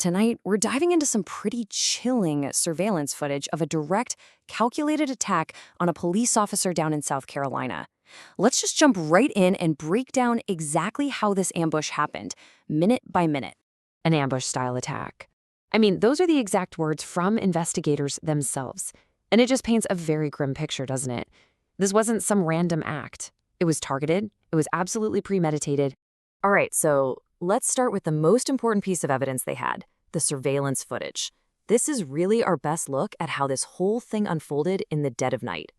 Tonight, we're diving into some pretty chilling surveillance footage of a direct, calculated attack on a police officer down in South Carolina. Let's just jump right in and break down exactly how this ambush happened, minute by minute. An ambush-style attack. I mean, those are the exact words from investigators themselves. And it just paints a very grim picture, doesn't it? This wasn't some random act. It was targeted. It was absolutely premeditated. All right, so let's start with the most important piece of evidence they had, the surveillance footage. This is really our best look at how this whole thing unfolded in the dead of night.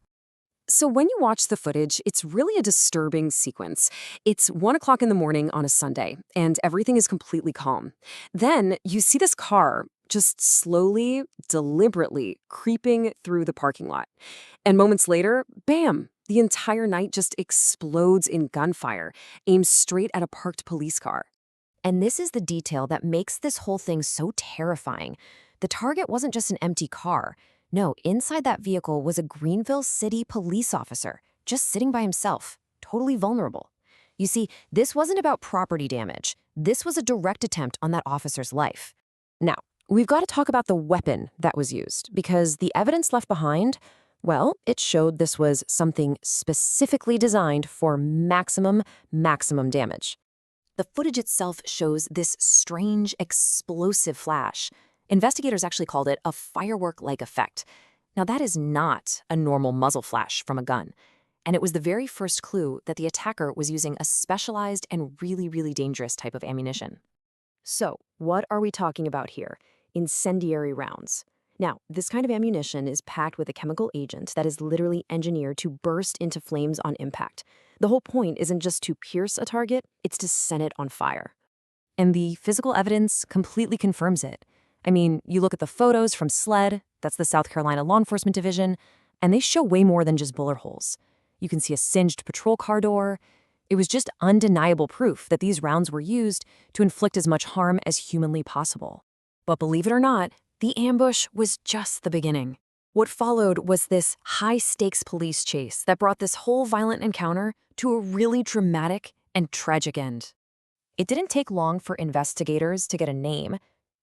So when you watch the footage, it's really a disturbing sequence. It's 1 o'clock in the morning on a Sunday, and everything is completely calm. Then you see this car just slowly, deliberately creeping through the parking lot. And moments later, bam, the entire night just explodes in gunfire, aimed straight at a parked police car. And this is the detail that makes this whole thing so terrifying. The target wasn't just an empty car. No, inside that vehicle was a Greenville City police officer, just sitting by himself, totally vulnerable. You see, this wasn't about property damage. This was a direct attempt on that officer's life. Now, we've got to talk about the weapon that was used, because the evidence left behind, well, it showed this was something specifically designed for maximum damage. The footage itself shows this strange, explosive flash. Investigators actually called it a firework-like effect. Now, that is not a normal muzzle flash from a gun. And it was the very first clue that the attacker was using a specialized and really dangerous type of ammunition. So, what are we talking about here? Incendiary rounds. Now, this kind of ammunition is packed with a chemical agent that is literally engineered to burst into flames on impact. The whole point isn't just to pierce a target, it's to set it on fire. And the physical evidence completely confirms it. I mean, you look at the photos from SLED, that's the South Carolina Law Enforcement Division, and they show way more than just bullet holes. You can see a singed patrol car door. It was just undeniable proof that these rounds were used to inflict as much harm as humanly possible. But believe it or not, the ambush was just the beginning. What followed was this high-stakes police chase that brought this whole violent encounter to a really dramatic and tragic end. It didn't take long for investigators to get a name.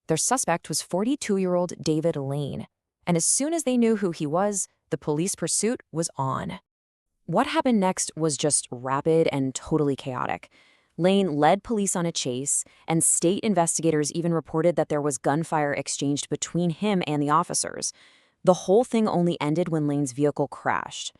Their suspect was 42-year-old David Lane, and as soon as they knew who he was, the police pursuit was on. What happened next was just rapid and totally chaotic. Lane led police on a chase, and state investigators even reported that there was gunfire exchanged between him and the officers. The whole thing only ended when Lane's vehicle crashed.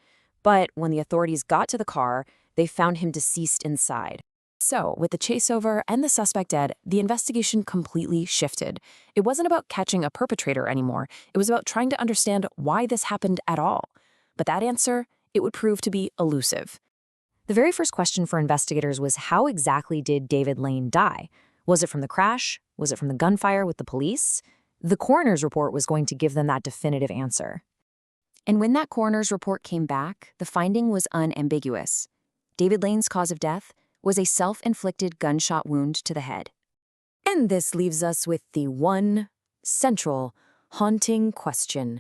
But when the authorities got to the car, they found him deceased inside. So, with the chase over and the suspect dead, the investigation completely shifted. It wasn't about catching a perpetrator anymore. It was about trying to understand why this happened at all. But that answer, it would prove to be elusive. The very first question for investigators was, how exactly did David Lane die? Was it from the crash? Was it from the gunfire with the police? The coroner's report was going to give them that definitive answer. And when that coroner's report came back, the finding was unambiguous. David Lane's cause of death was a self-inflicted gunshot wound to the head. And this leaves us with the one central, haunting question.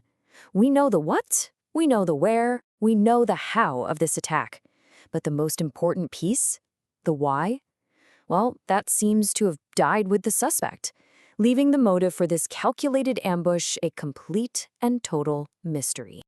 We know the what, we know the where, we know the how of this attack. But the most important piece, the why, well, that seems to have died with the suspect, leaving the motive for this calculated ambush a complete and total mystery.